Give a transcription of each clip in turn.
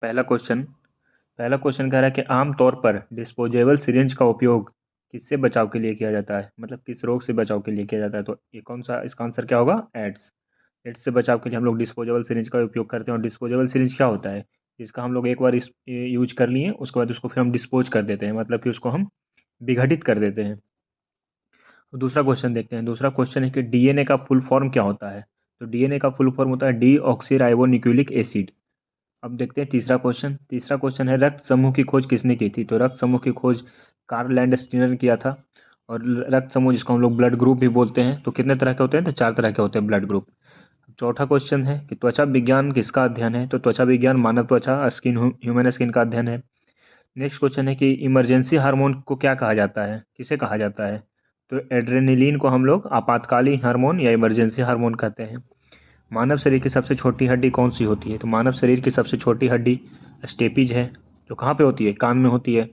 पहला क्वेश्चन पहला क्वेश्चन कह रहा है कि आमतौर पर डिस्पोजेबल सिरिंज का उपयोग किससे बचाव के लिए किया जाता है, मतलब किस रोग से बचाव के लिए किया जाता है। तो ये कौन सा, इसका आंसर क्या होगा? एड्स। एड्स से बचाव के लिए हम लोग डिस्पोजेबल सिरिंज का उपयोग करते हैं। और डिस्पोजेबल सिरिंज क्या होता है? इसका हम लोग एक बार इस यूज कर लिए, उसके बाद उसको फिर हम डिस्पोज कर देते हैं, मतलब कि उसको हम विघटित कर देते हैं। तो दूसरा क्वेश्चन देखते हैं। दूसरा क्वेश्चन है कि डीएनए का फुल फॉर्म क्या होता है। तो डीएनए का फुल फॉर्म होता है डी ऑक्सी राइबोन्यूक्लिक एसिड। अब देखते हैं तीसरा क्वेश्चन। तीसरा क्वेश्चन है रक्त समूह की खोज किसने की थी। तो रक्त समूह की खोज कार्ल लैंडस्टीनर ने किया था। और रक्त समूह जिसको हम लोग ब्लड ग्रुप भी बोलते हैं, तो कितने तरह के होते हैं? तो 4 तरह के होते हैं ब्लड ग्रुप। चौथा क्वेश्चन है कि त्वचा विज्ञान किसका अध्ययन है। तो त्वचा विज्ञान मानव त्वचा, स्किन, ह्यूमन स्किन का अध्ययन है। नेक्स्ट क्वेश्चन है कि इमरजेंसी हार्मोन को क्या कहा जाता है, किसे कहा जाता है। तो एड्रेनलिन को हम लोग आपातकालीन हार्मोन या इमरजेंसी हार्मोन कहते हैं। मानव शरीर की सबसे छोटी हड्डी कौन सी होती है। तो मानव शरीर की सबसे छोटी हड्डी स्टेपीज है, जो कहाँ पे होती है? कान में होती है।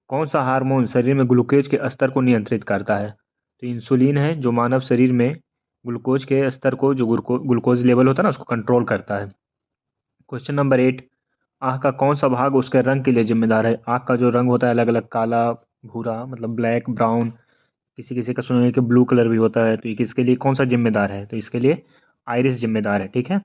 कौन सा हार्मोन शरीर में ग्लूकोज के स्तर को नियंत्रित करता है। तो इंसुलिन है, जो मानव शरीर में ग्लूकोज के स्तर को, जो ग्लूकोज लेवल होता है ना, उसको कंट्रोल करता है। क्वेश्चन नंबर 8, आँख का कौन सा भाग उसके रंग के लिए जिम्मेदार है। आँख का जो रंग होता है अलग अलग, काला, भूरा, मतलब ब्लैक, ब्राउन, किसी किसी का सुना है कि ब्लू कलर भी होता है। तो ये किसके लिए, कौन सा जिम्मेदार है? तो इसके लिए आइरिस जिम्मेदार है। ठीक है।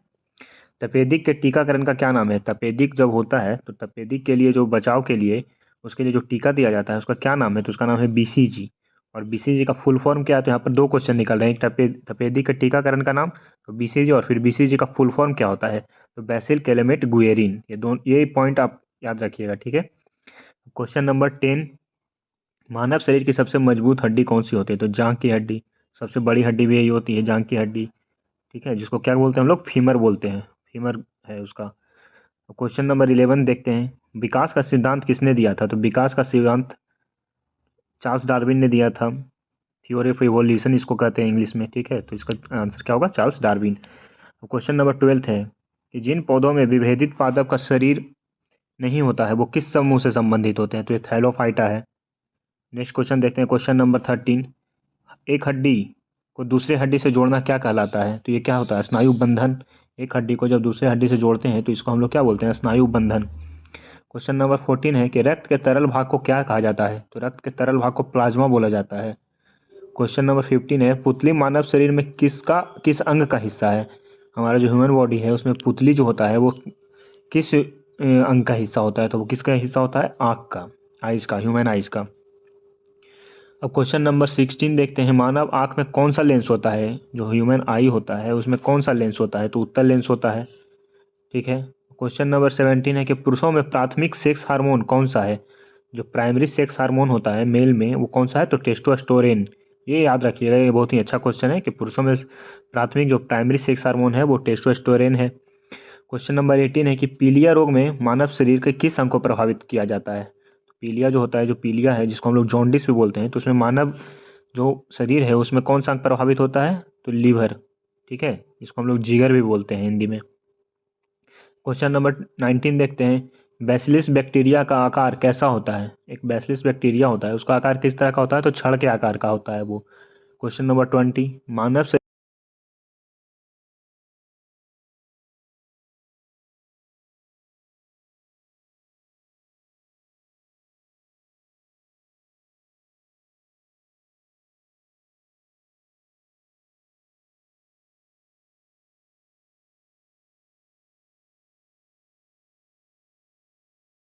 तपेदिक के टीकाकरण का क्या नाम है। तपेदिक जब होता है तो तपेदिक के लिए जो बचाव के लिए, उसके लिए जो टीका दिया जाता है उसका क्या नाम है। तो उसका नाम है बीसीजी। और बीसीजी का फुल फॉर्म क्या है? तो यहाँ पर 2 क्वेश्चन निकल रहे हैं। एक तपेदिक के टीकाकरण का नाम, तो बीसीजी, और फिर बीसीजी का फुल फॉर्म क्या होता है। तो बैसिल कैलेमेट गुएरिन। ये पॉइंट आप याद रखिएगा। ठीक है। क्वेश्चन नंबर 10, मानव शरीर की सबसे मजबूत हड्डी कौन सी होती है। तो जांघ की हड्डी। सबसे बड़ी हड्डी भी यही होती है, जांघ की हड्डी। ठीक है, जिसको क्या बोलते हैं हम लोग? फीमर बोलते हैं। फीमर है उसका। क्वेश्चन नंबर 11 देखते हैं। विकास का सिद्धांत किसने दिया था। तो विकास का सिद्धांत चार्ल्स डार्विन ने दिया था। थ्योरी ऑफ इवोल्यूशन इसको कहते हैं इंग्लिश में। ठीक है, तो इसका आंसर क्या होगा? Charles Darwin. क्वेश्चन नंबर 12 है कि जिन पौधों में विभेदित पादप का शरीर नहीं होता है वो किस समूह से संबंधित होते हैं। तो ये थैलोफाइटा है। नेक्स्ट क्वेश्चन देखते हैं। क्वेश्चन नंबर 13, एक हड्डी को दूसरे हड्डी से जोड़ना क्या कहलाता है। तो ये क्या होता है? स्नायु बंधन। एक हड्डी को जब दूसरे हड्डी से जोड़ते हैं तो इसको हम लोग क्या बोलते हैं? स्नायु बंधन। क्वेश्चन नंबर 14 है कि रक्त के तरल भाग को क्या कहा जाता है। तो रक्त के तरल भाग को प्लाज्मा बोला जाता है। क्वेश्चन नंबर 15 है पुतली मानव शरीर में किस अंग का हिस्सा है। हमारा जो ह्यूमन बॉडी है उसमें पुतली जो होता है वो किस अंग का हिस्सा होता है। तो वो किसका हिस्सा होता है? आँख का, आइज का, ह्यूमन आइज का। अब क्वेश्चन नंबर 16 देखते हैं। मानव आँख में कौन सा लेंस होता है। जो ह्यूमन आई होता है उसमें कौन सा लेंस होता है। तो उत्तल लेंस होता है। ठीक है। क्वेश्चन नंबर 17 है कि पुरुषों में प्राथमिक सेक्स हार्मोन कौन सा है। जो प्राइमरी सेक्स हार्मोन होता है मेल में वो कौन सा है। तो टेस्टोस्टेरोन। ये याद रखिएगा, ये बहुत ही अच्छा क्वेश्चन है कि पुरुषों में प्राथमिक जो प्राइमरी सेक्स हार्मोन है वो टेस्टोस्टेरोन है। क्वेश्चन नंबर 18 है कि पीलिया रोग में मानव शरीर के किस अंग को प्रभावित किया जाता है। तो पीलिया जो होता है, जो पीलिया है जिसको हम लोग जॉन्डिस भी बोलते हैं, तो उसमें मानव जो शरीर है उसमें कौन सा अंग प्रभावित होता है। तो लीवर। ठीक है, जिसको हम लोग जिगर भी बोलते हैं हिंदी में। क्वेश्चन नंबर 19 देखते हैं। बैसिलस बैक्टीरिया का आकार कैसा होता है। एक बैसिलस बैक्टीरिया होता है, उसका आकार किस तरह का होता है। तो छड़ के आकार का होता है वो। क्वेश्चन नंबर 20, मानव